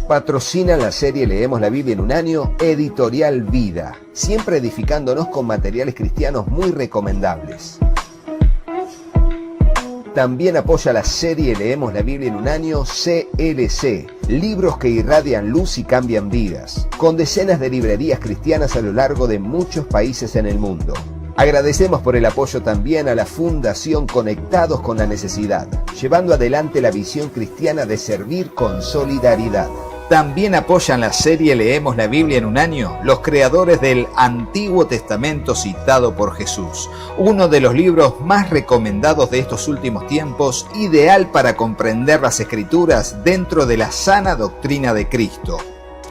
Patrocina la serie Leemos la Biblia en un año, Editorial Vida, siempre edificándonos con materiales cristianos muy recomendables. También apoya la serie Leemos la Biblia en un año, CLC, libros que irradian luz y cambian vidas, con decenas de librerías cristianas a lo largo de muchos países en el mundo. Agradecemos por el apoyo también a la Fundación Conectados con la Necesidad, llevando adelante la visión cristiana de servir con solidaridad. También apoyan la serie Leemos la Biblia en un año los creadores del Antiguo Testamento citado por Jesús, uno de los libros más recomendados de estos últimos tiempos, ideal para comprender las Escrituras dentro de la sana doctrina de Cristo.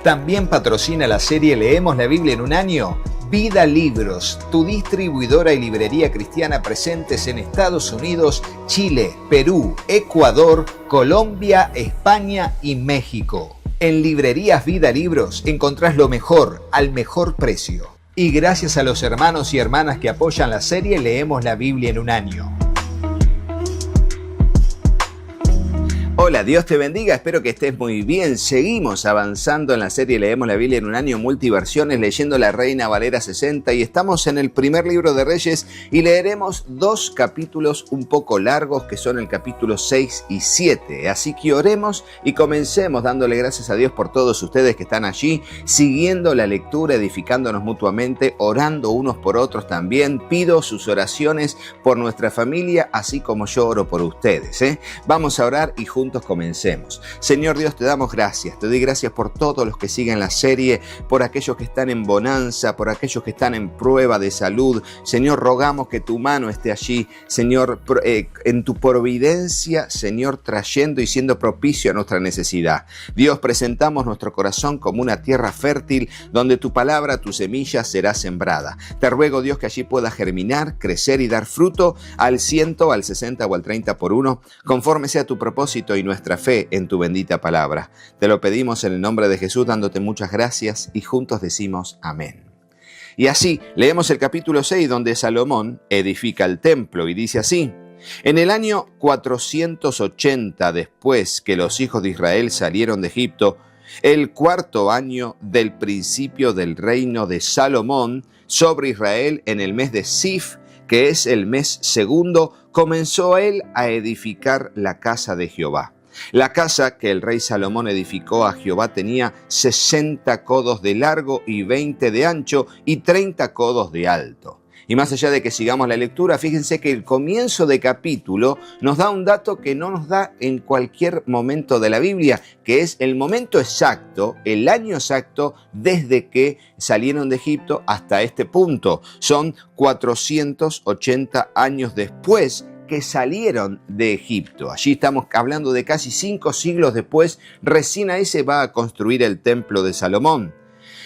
También patrocina la serie Leemos la Biblia en un año Vida Libros, tu distribuidora y librería cristiana presentes en Estados Unidos, Chile, Perú, Ecuador, Colombia, España y México. En Librerías Vida Libros encontrás lo mejor al mejor precio. Y gracias a los hermanos y hermanas que apoyan la serie Leemos la Biblia en un año. Hola, Dios te bendiga, espero que estés muy bien. Seguimos avanzando en la serie Leemos la Biblia en un año, multiversiones, leyendo la Reina Valera 60 y estamos en el primer libro de Reyes y leeremos dos capítulos un poco largos que son el capítulo 6 y 7. Así que oremos y comencemos dándole gracias a Dios por todos ustedes que están allí, siguiendo la lectura, edificándonos mutuamente, orando unos por otros también. Pido sus oraciones por nuestra familia, así como yo oro por ustedes. Vamos a orar y juntos comencemos. Señor Dios, te damos gracias. Te doy gracias por todos los que siguen la serie, por aquellos que están en bonanza, por aquellos que están en prueba de salud. Señor, rogamos que tu mano esté allí, Señor, en tu providencia, Señor, trayendo y siendo propicio a nuestra necesidad. Dios, presentamos nuestro corazón como una tierra fértil donde tu palabra, tu semilla será sembrada. Te ruego, Dios, que allí pueda germinar, crecer y dar fruto al 100, al 60 o al 30 por uno, conforme sea tu propósito y nuestra fe en tu bendita palabra. Te lo pedimos en el nombre de Jesús, dándote muchas gracias y juntos decimos amén. Y así leemos el capítulo 6 donde Salomón edifica el templo y dice así: en el año 480 después que los hijos de Israel salieron de Egipto, el cuarto año del principio del reino de Salomón sobre Israel, en el mes de Sif, que es el mes segundo, comenzó él a edificar la casa de Jehová. La casa que el rey Salomón edificó a Jehová tenía 60 codos de largo y 20 de ancho y 30 codos de alto. Y más allá de que sigamos la lectura, fíjense que el comienzo de capítulo nos da un dato que no nos da en cualquier momento de la Biblia, que es el momento exacto, el año exacto desde que salieron de Egipto hasta este punto. Son 480 años después que salieron de Egipto. Allí estamos hablando de casi 5 siglos después, recién ahí se va a construir el templo de Salomón.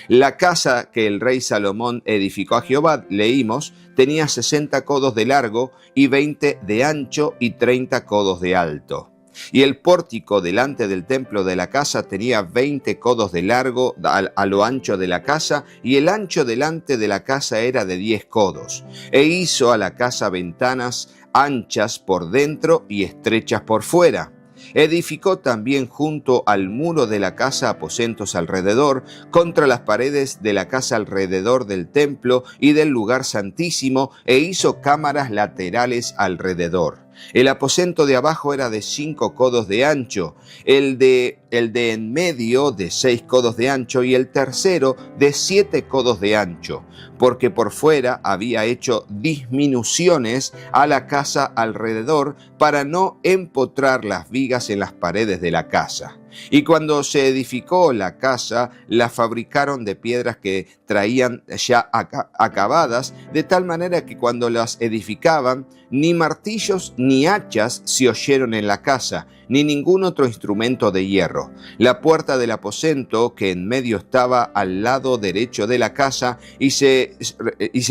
La casa que el rey Salomón edificó a Jehová, leímos, tenía 60 codos de largo y 20 de ancho y 30 codos de alto. Y el pórtico delante del templo de la casa tenía 20 codos de largo a lo ancho de la casa, y el ancho delante de la casa era de 10 codos. E hizo a la casa ventanas anchas por dentro y estrechas por fuera. Edificó también junto al muro de la casa aposentos alrededor, contra las paredes de la casa alrededor del templo y del lugar santísimo, e hizo cámaras laterales alrededor. El aposento de abajo era de 5 codos de ancho, el de en medio de 6 codos de ancho y el tercero de 7 codos de ancho, porque por fuera había hecho disminuciones a la casa alrededor para no empotrar las vigas en las paredes de la casa. Y cuando se edificó la casa, la fabricaron de piedras que traían ya acabadas, de tal manera que cuando las edificaban, ni martillos ni hachas se oyeron en la casa, ni ningún otro instrumento de hierro. La puerta del aposento, que en medio estaba al lado derecho de la casa, y se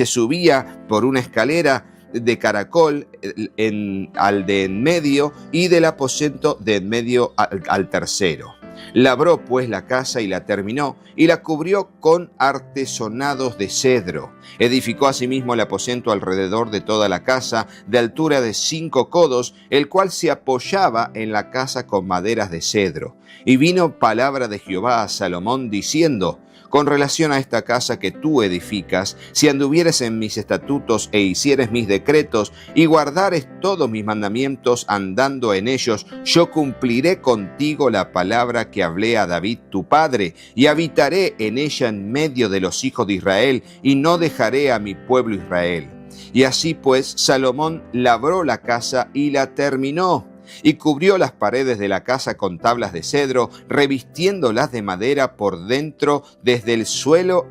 subía por una escalera de caracol al de en medio, y del aposento de en medio al tercero. Labró pues la casa y la terminó, y la cubrió con artesonados de cedro. Edificó asimismo el aposento alrededor de toda la casa, de altura de 5 codos, el cual se apoyaba en la casa con maderas de cedro. Y vino palabra de Jehová a Salomón diciendo: con relación a esta casa que tú edificas, si anduvieres en mis estatutos e hicieres mis decretos y guardares todos mis mandamientos andando en ellos, yo cumpliré contigo la palabra que hablé a David tu padre, y habitaré en ella en medio de los hijos de Israel, y no dejaré a mi pueblo Israel. Y así pues, Salomón labró la casa y la terminó, y cubrió las paredes de la casa con tablas de cedro, revistiéndolas de madera por dentro, desde el suelo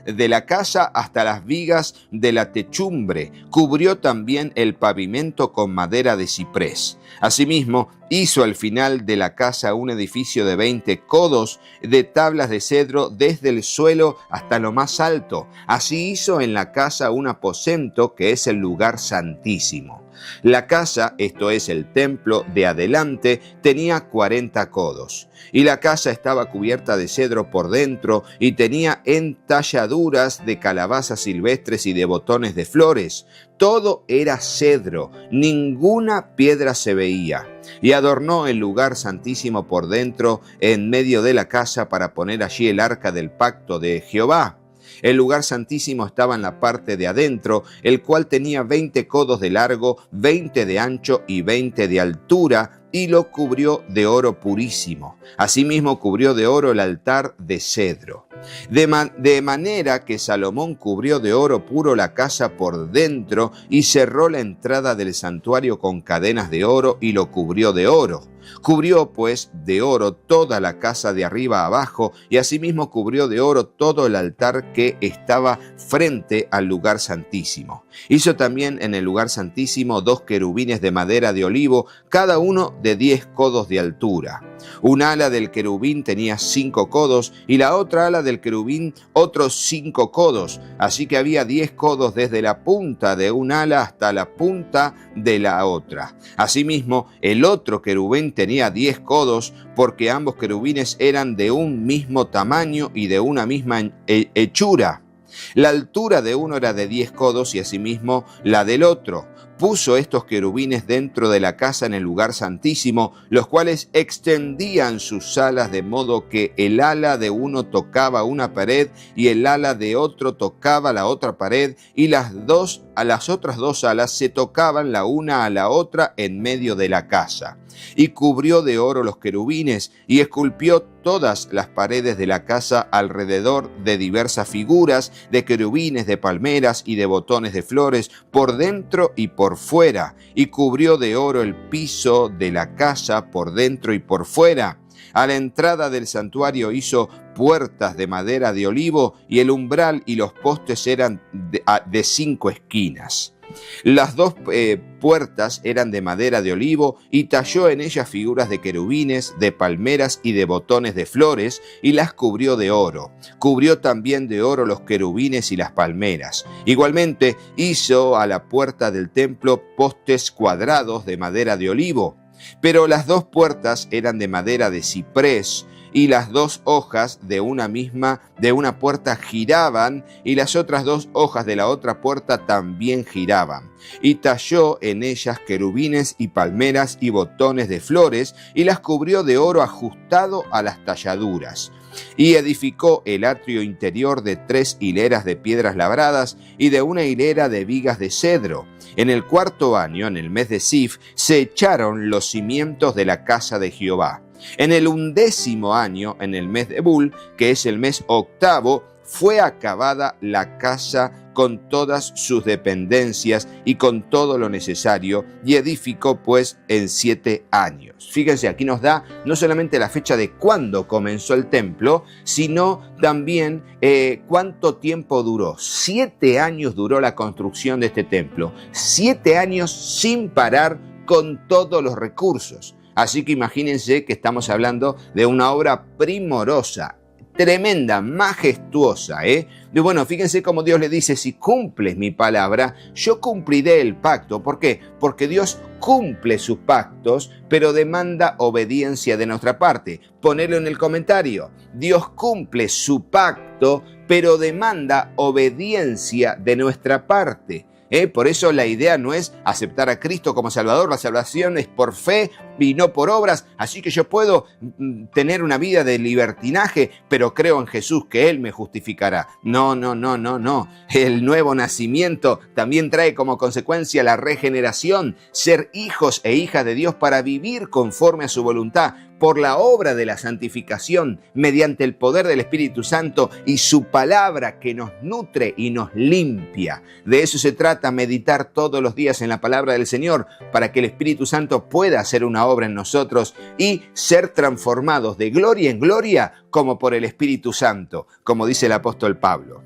de la casa hasta las vigas de la techumbre. Cubrió también el pavimento con madera de ciprés. Asimismo, hizo al final de la casa un edificio de 20 codos de tablas de cedro desde el suelo hasta lo más alto. Así hizo en la casa un aposento que es el lugar santísimo. La casa, esto es el templo de adelante, tenía 40 codos, y la casa estaba cubierta de cedro por dentro y tenía entalladuras de calabazas silvestres y de botones de flores. Todo era cedro, ninguna piedra se veía. Y adornó el lugar santísimo por dentro en medio de la casa para poner allí el arca del pacto de Jehová. El lugar santísimo estaba en la parte de adentro, el cual tenía 20 codos de largo, 20 de ancho y 20 de altura, y lo cubrió de oro purísimo. Asimismo cubrió de oro el altar de cedro. De manera que Salomón cubrió de oro puro la casa por dentro y cerró la entrada del santuario con cadenas de oro y lo cubrió de oro. Cubrió pues de oro toda la casa de arriba a abajo, y asimismo cubrió de oro todo el altar que estaba frente al lugar santísimo. Hizo también en el lugar santísimo 2 querubines de madera de olivo, cada uno de 10 codos de altura. Un ala del querubín tenía 5 codos y la otra ala del querubín otros 5 codos, así que había 10 codos desde la punta de un ala hasta la punta de la otra. Asimismo, el otro querubín tenía 10 codos, porque ambos querubines eran de un mismo tamaño y de una misma hechura. La altura de uno era de 10 codos y asimismo la del otro. Puso estos querubines dentro de la casa en el lugar santísimo, los cuales extendían sus alas de modo que el ala de uno tocaba una pared y el ala de otro tocaba la otra pared, y las otras dos alas se tocaban la una a la otra en medio de la casa. Y cubrió de oro los querubines y esculpió todas las paredes de la casa alrededor de diversas figuras de querubines, de palmeras y de botones de flores por dentro y por fuera, y cubrió de oro el piso de la casa por dentro y por fuera. A la entrada del santuario hizo puertas de madera de olivo, y el umbral y los postes eran de 5 esquinas. Las 2 puertas eran de madera de olivo, y talló en ellas figuras de querubines, de palmeras y de botones de flores, y las cubrió de oro. Cubrió también de oro los querubines y las palmeras. Igualmente hizo a la puerta del templo postes cuadrados de madera de olivo. Pero las 2 puertas eran de madera de ciprés, y las 2 hojas de una puerta giraban, y las otras 2 hojas de la otra puerta también giraban. Y talló en ellas querubines y palmeras y botones de flores, y las cubrió de oro ajustado a las talladuras. Y edificó el atrio interior de 3 hileras de piedras labradas y de una hilera de vigas de cedro. En el 4º año, en el mes de Sif, se echaron los cimientos de la casa de Jehová. En el 11º año, en el mes de Bul, que es el mes 8º, fue acabada la casa con todas sus dependencias y con todo lo necesario, y edificó pues en 7 años. Fíjense, aquí nos da no solamente la fecha de cuándo comenzó el templo, sino también cuánto tiempo duró. 7 años duró la construcción de este templo. 7 años sin parar, con todos los recursos. Así que imagínense que estamos hablando de una obra primorosa. tremenda, majestuosa, ¿eh? Y bueno, fíjense cómo Dios le dice, si cumples mi palabra, yo cumpliré el pacto. ¿Por qué? Porque Dios cumple sus pactos, pero demanda obediencia de nuestra parte. Ponelo en el comentario. Dios cumple su pacto, pero demanda obediencia de nuestra parte. Por eso la idea no es aceptar a Cristo como Salvador, la salvación es por fe y no por obras, así que yo puedo tener una vida de libertinaje, pero creo en Jesús que Él me justificará. No. El nuevo nacimiento también trae como consecuencia la regeneración, ser hijos e hijas de Dios para vivir conforme a su voluntad, por la obra de la santificación, mediante el poder del Espíritu Santo y su palabra que nos nutre y nos limpia. De eso se trata, meditar todos los días en la palabra del Señor, para que el Espíritu Santo pueda hacer una obra en nosotros y ser transformados de gloria en gloria como por el Espíritu Santo, como dice el apóstol Pablo.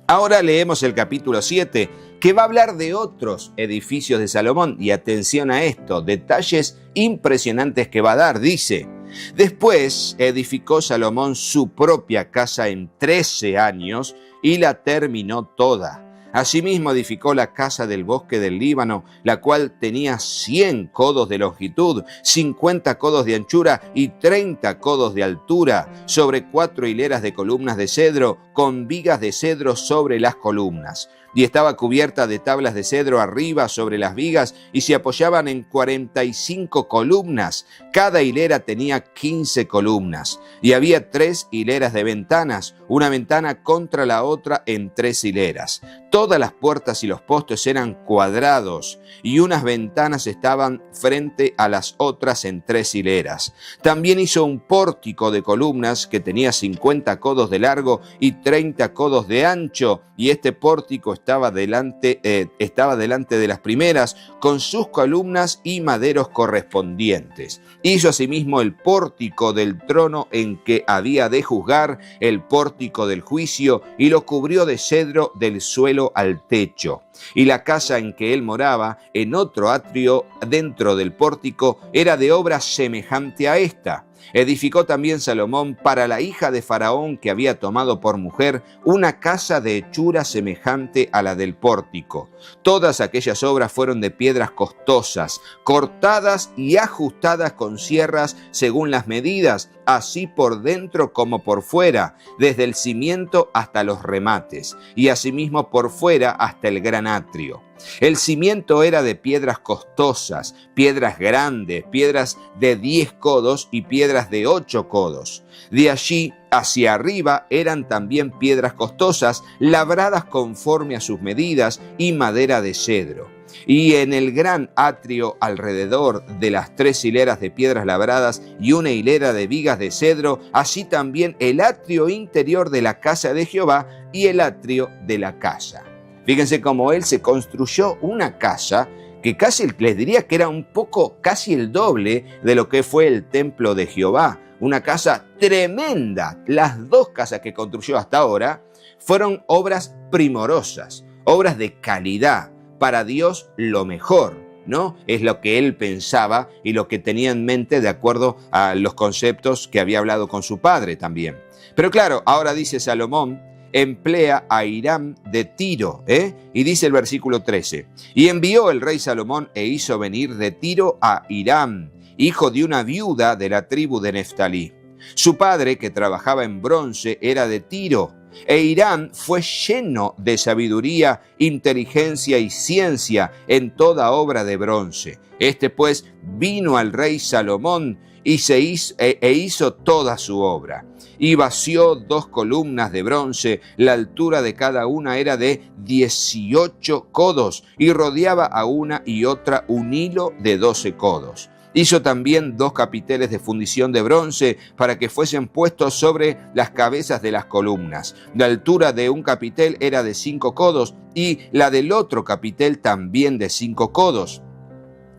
Ahora leemos el capítulo 7, que va a hablar de otros edificios de Salomón. Y atención a esto, detalles impresionantes que va a dar. Dice, después edificó Salomón su propia casa en 13 años y la terminó toda. Asimismo edificó la casa del bosque del Líbano, la cual tenía 100 codos de longitud, 50 codos de anchura y 30 codos de altura, sobre 4 hileras de columnas de cedro, con vigas de cedro sobre las columnas. Y estaba cubierta de tablas de cedro arriba sobre las vigas y se apoyaban en 45 columnas. Cada hilera tenía 15 columnas. Y había 3 hileras de ventanas, una ventana contra la otra en 3 hileras. Todas las puertas y los postes eran cuadrados y unas ventanas estaban frente a las otras en 3 hileras. También hizo un pórtico de columnas que tenía 50 codos de largo y 30 codos de ancho, y este pórtico estaba delante de las primeras, con sus columnas y maderos correspondientes. Hizo asimismo el pórtico del trono en que había de juzgar, el pórtico del juicio, y lo cubrió de cedro del suelo al techo. Y la casa en que él moraba, en otro atrio dentro del pórtico, era de obra semejante a esta. Edificó también Salomón para la hija de Faraón, que había tomado por mujer, una casa de hechura semejante a la del pórtico. Todas aquellas obras fueron de piedras costosas, cortadas y ajustadas con sierras según las medidas, así por dentro como por fuera, desde el cimiento hasta los remates, y asimismo por fuera hasta el gran atrio. El cimiento era de piedras costosas, piedras grandes, piedras de 10 codos y piedras de 8 codos. De allí hacia arriba eran también piedras costosas, labradas conforme a sus medidas, y madera de cedro. Y en el gran atrio, alrededor de las 3 hileras de piedras labradas y una hilera de vigas de cedro, así también el atrio interior de la casa de Jehová y el atrio de la casa. Fíjense cómo él se construyó una casa que casi les diría que era un poco, casi el doble de lo que fue el templo de Jehová. Una casa tremenda. Las 2 casas que construyó hasta ahora fueron obras primorosas, obras de calidad. Para Dios lo mejor, ¿no? Es lo que él pensaba y lo que tenía en mente de acuerdo a los conceptos que había hablado con su padre también. Pero claro, ahora dice Salomón, emplea a Hiram de Tiro, y dice el versículo 13, y envió el rey Salomón e hizo venir de Tiro a Hiram, hijo de una viuda de la tribu de Neftalí. Su padre, que trabajaba en bronce, era de Tiro, e Hiram fue lleno de sabiduría, inteligencia y ciencia en toda obra de bronce. Este pues vino al rey Salomón y hizo toda su obra. Y vació 2 columnas de bronce, la altura de cada una era de 18 codos, y rodeaba a una y otra un hilo de 12 codos. Hizo también 2 capiteles de fundición de bronce para que fuesen puestos sobre las cabezas de las columnas. La altura de un capitel era de 5 codos y la del otro capitel también de 5 codos.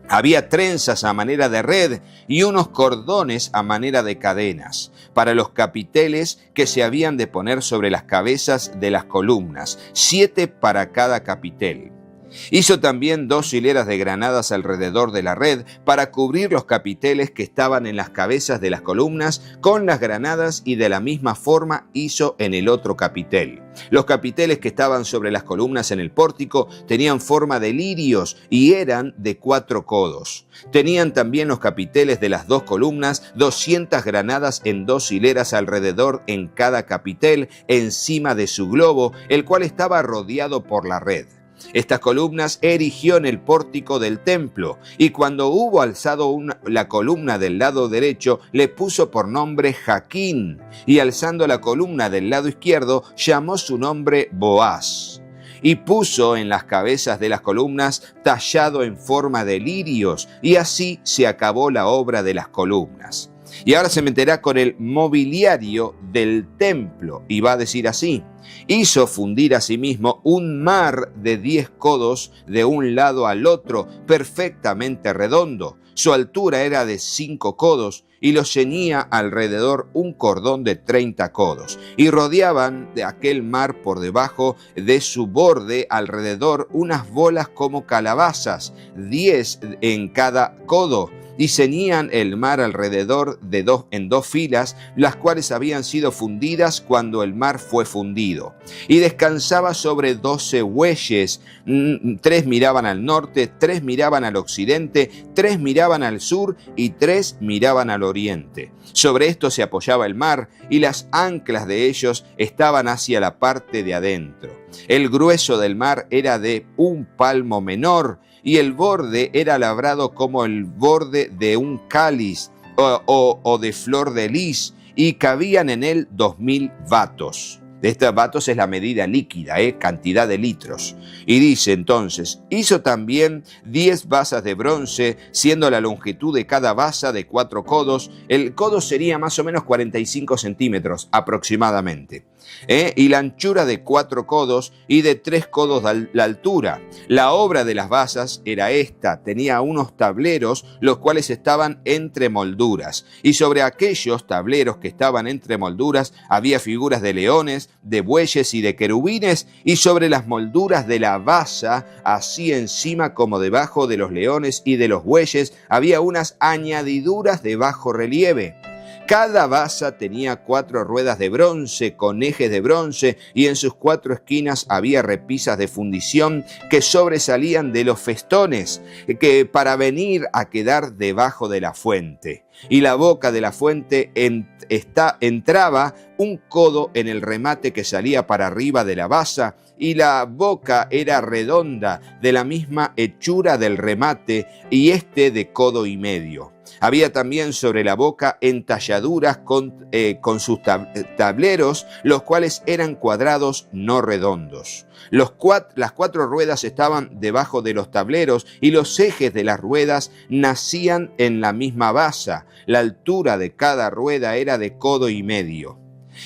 Había trenzas a manera de red y unos cordones a manera de cadenas para los capiteles que se habían de poner sobre las cabezas de las columnas, 7 para cada capitel. Hizo también 2 hileras de granadas alrededor de la red para cubrir los capiteles que estaban en las cabezas de las columnas con las granadas, y de la misma forma hizo en el otro capitel. Los capiteles que estaban sobre las columnas en el pórtico tenían forma de lirios y eran de 4 codos. Tenían también los capiteles de las 2 columnas 200 granadas en 2 hileras alrededor en cada capitel, encima de su globo, el cual estaba rodeado por la red. Estas columnas erigió en el pórtico del templo, y cuando hubo alzado la columna del lado derecho, le puso por nombre Jaquín, y alzando la columna del lado izquierdo, llamó su nombre Boaz. Y puso en las cabezas de las columnas tallado en forma de lirios, y así se acabó la obra de las columnas. Y ahora se meterá con el mobiliario del templo, y va a decir así: hizo fundir asimismo un mar de 10 codos de un lado al otro, perfectamente redondo. Su altura era de 5 codos, y lo ceñía alrededor un cordón de 30 codos. Y rodeaban de aquel mar por debajo de su borde alrededor unas bolas como calabazas, 10 en cada codo. Y ceñían el mar alrededor en 2 filas, las cuales habían sido fundidas cuando el mar fue fundido. Y descansaba sobre 12 bueyes, 3 miraban al norte, 3 miraban al occidente, 3 miraban al sur y 3 miraban al oriente. Sobre esto se apoyaba el mar, y las anclas de ellos estaban hacia la parte de adentro. El grueso del mar era de 1 palmo menor, y el borde era labrado como el borde de un cáliz o de flor de lis, y cabían en él 2000 batos. De estos batos es la medida líquida, cantidad de litros. Y dice entonces: hizo también 10 basas de bronce, siendo la longitud de cada basa de 4 codos. El codo sería más o menos 45 centímetros aproximadamente. Y la anchura de 4 codos y de 3 codos la altura. La obra de las basas era esta: tenía unos tableros, los cuales estaban entre molduras, y sobre aquellos tableros que estaban entre molduras había figuras de leones, de bueyes y de querubines, y sobre las molduras de la basa, así encima como debajo de los leones y de los bueyes, había unas añadiduras de bajo relieve. Cada basa tenía 4 ruedas de bronce con ejes de bronce, y en sus 4 esquinas había repisas de fundición que sobresalían de los festones, que para venir a quedar debajo de la fuente. Y la boca de la fuente entraba 1 codo en el remate que salía para arriba de la basa, y la boca era redonda, de la misma hechura del remate, y de codo y medio. Había también sobre la boca entalladuras con sus tableros, los cuales eran cuadrados, no redondos. Las 4 ruedas estaban debajo de los tableros, y los ejes de las ruedas nacían en la misma basa. La altura de cada rueda era de codo y medio.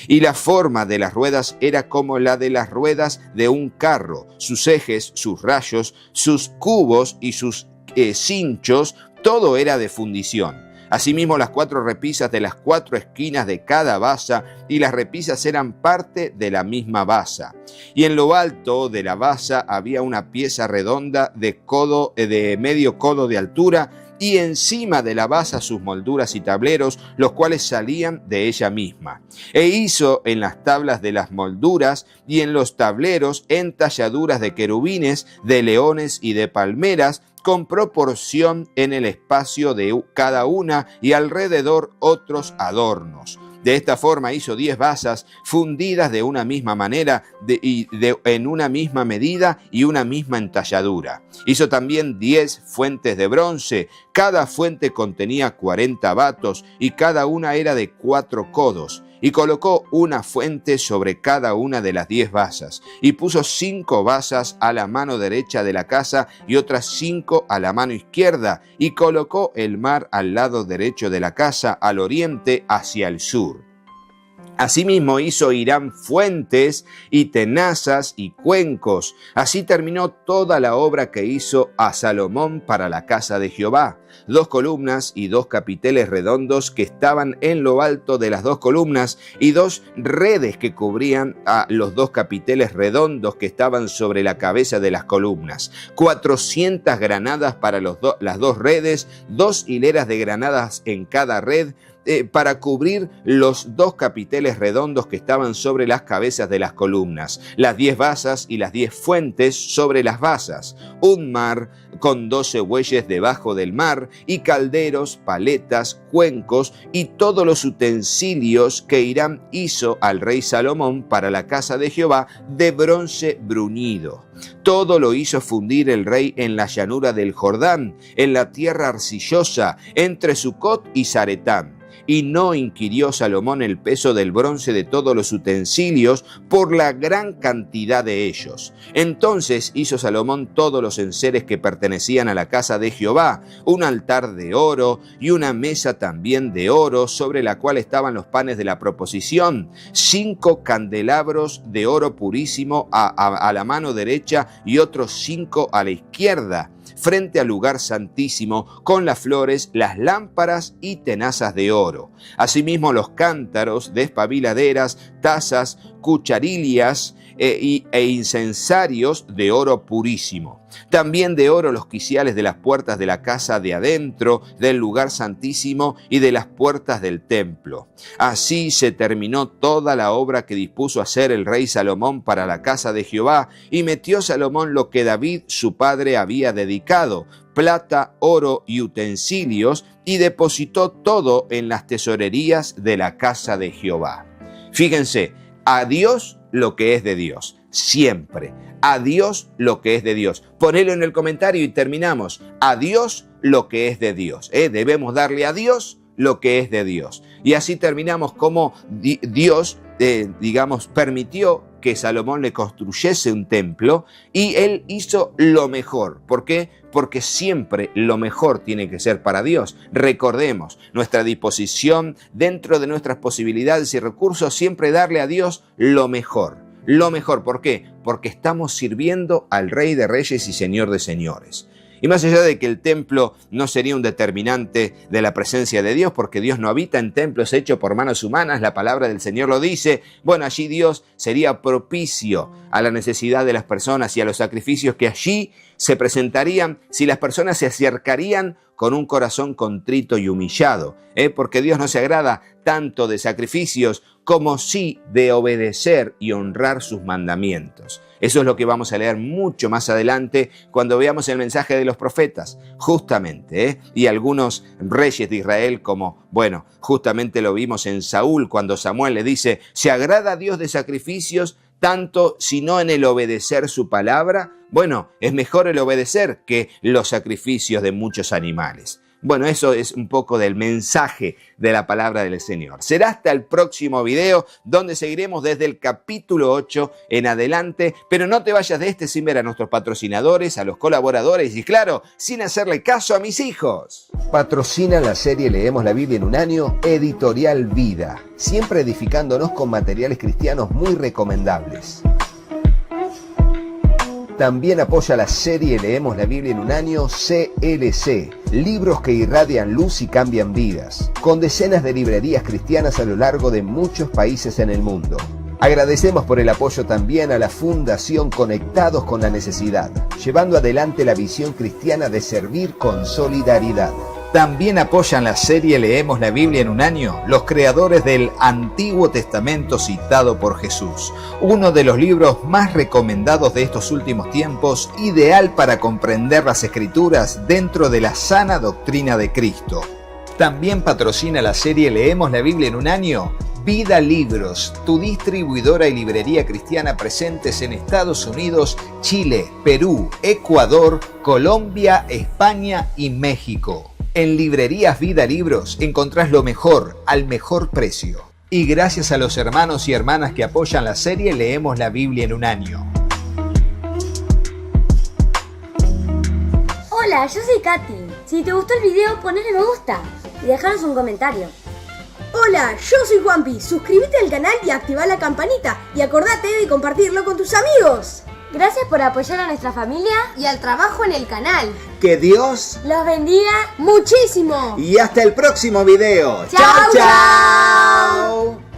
Y la forma de las ruedas era como la de las ruedas de un carro. Sus ejes, sus rayos, sus cubos y sus cinchos, todo era de fundición. Asimismo, las 4 repisas de las 4 esquinas de cada basa, y las repisas eran parte de la misma basa. Y en lo alto de la basa había una pieza redonda de medio codo de altura, y encima de la basa sus molduras y tableros, los cuales salían de ella misma. E hizo en las tablas de las molduras y en los tableros entalladuras de querubines, de leones y de palmeras, con proporción en el espacio de cada una, y alrededor otros adornos. De esta forma hizo 10 basas fundidas de una misma manera, en una misma medida y una misma entalladura. Hizo también 10 fuentes de bronce. Cada fuente contenía 40 batos, y cada una era de 4 codos. Y colocó una fuente sobre cada una de las 10 basas, y puso 5 basas a la mano derecha de la casa y otras 5 a la mano izquierda, y colocó el mar al lado derecho de la casa, al oriente hacia el sur. Asimismo hizo Hiram fuentes y tenazas y cuencos. Así terminó toda la obra que hizo a Salomón para la casa de Jehová. 2 columnas y 2 capiteles redondos que estaban en lo alto de las 2 columnas y 2 redes que cubrían a los 2 capiteles redondos que estaban sobre la cabeza de las columnas. 400 granadas para las 2 redes, 2 hileras de granadas en cada red, para cubrir los 2 capiteles redondos que estaban sobre las cabezas de las columnas, las 10 basas y las 10 fuentes sobre las basas, un mar con 12 bueyes debajo del mar y calderos, paletas, cuencos y todos los utensilios que Hiram hizo al rey Salomón para la casa de Jehová de bronce bruñido. Todo lo hizo fundir el rey en la llanura del Jordán, en la tierra arcillosa, entre Sucot y Zaretán. Y no inquirió Salomón el peso del bronce de todos los utensilios por la gran cantidad de ellos. Entonces hizo Salomón todos los enseres que pertenecían a la casa de Jehová, un altar de oro y una mesa también de oro sobre la cual estaban los panes de la proposición, 5 candelabros de oro purísimo a la mano derecha y otros 5 a la izquierda, frente al lugar santísimo, con las flores, las lámparas y tenazas de oro. Asimismo los cántaros, despabiladeras, tazas, cucharillas e incensarios de oro purísimo. También de oro los quiciales de las puertas de la casa de adentro, del lugar santísimo y de las puertas del templo. Así se terminó toda la obra que dispuso hacer el rey Salomón para la casa de Jehová, y metió Salomón lo que David su padre había dedicado, plata, oro y utensilios, y depositó todo en las tesorerías de la casa de Jehová. Fíjense, a Dios lo que es de Dios, siempre. A Dios lo que es de Dios. Ponelo en el comentario y terminamos. A Dios lo que es de Dios. Debemos darle a Dios lo que es de Dios. Y así terminamos como Dios, permitió que Salomón le construyese un templo y él hizo lo mejor. ¿Por qué? Porque siempre lo mejor tiene que ser para Dios. Recordemos, nuestra disposición dentro de nuestras posibilidades y recursos, siempre darle a Dios lo mejor. Lo mejor, ¿por qué? Porque estamos sirviendo al Rey de Reyes y Señor de Señores. Y más allá de que el templo no sería un determinante de la presencia de Dios, porque Dios no habita en templos hechos por manos humanas, la palabra del Señor lo dice, bueno, allí Dios sería propicio a la necesidad de las personas y a los sacrificios que allí se presentarían si las personas se acercarían con un corazón contrito y humillado, porque Dios no se agrada tanto de sacrificios como sí de obedecer y honrar sus mandamientos. Eso es lo que vamos a leer mucho más adelante cuando veamos el mensaje de los profetas, justamente, y algunos reyes de Israel como, bueno, justamente lo vimos en Saúl cuando Samuel le dice, ¿se agrada a Dios de sacrificios tanto sino en el obedecer su palabra? Bueno, es mejor el obedecer que los sacrificios de muchos animales. Bueno, eso es un poco del mensaje de la palabra del Señor. Será hasta el próximo video, donde seguiremos desde el capítulo 8 en adelante, pero no te vayas de este sin ver a nuestros patrocinadores, a los colaboradores y, claro, sin hacerle caso a mis hijos. Patrocina la serie Leemos la Biblia en un año, Editorial Vida, siempre edificándonos con materiales cristianos muy recomendables. También apoya la serie Leemos la Biblia en un año, CLC, libros que irradian luz y cambian vidas, con decenas de librerías cristianas a lo largo de muchos países en el mundo. Agradecemos por el apoyo también a la Fundación Conectados con la Necesidad, llevando adelante la visión cristiana de servir con solidaridad. También apoyan la serie Leemos la Biblia en un año los creadores del Antiguo Testamento citado por Jesús, uno de los libros más recomendados de estos últimos tiempos, ideal para comprender las Escrituras dentro de la sana doctrina de Cristo. También patrocina la serie Leemos la Biblia en un año Vida Libros, tu distribuidora y librería cristiana presentes en Estados Unidos, Chile, Perú, Ecuador, Colombia, España y México. En Librerías Vida Libros encontrás lo mejor al mejor precio. Y gracias a los hermanos y hermanas que apoyan la serie Leemos la Biblia en un año. Hola, yo soy Katy. Si te gustó el video, ponle me gusta y dejanos un comentario. Hola, yo soy Juanpi. Suscríbete al canal y activa la campanita. Y acordate de compartirlo con tus amigos. Gracias por apoyar a nuestra familia Y al trabajo en el canal. Que Dios los bendiga. ¡Muchísimo! y hasta el próximo video. Chau, ¡Chau, chau!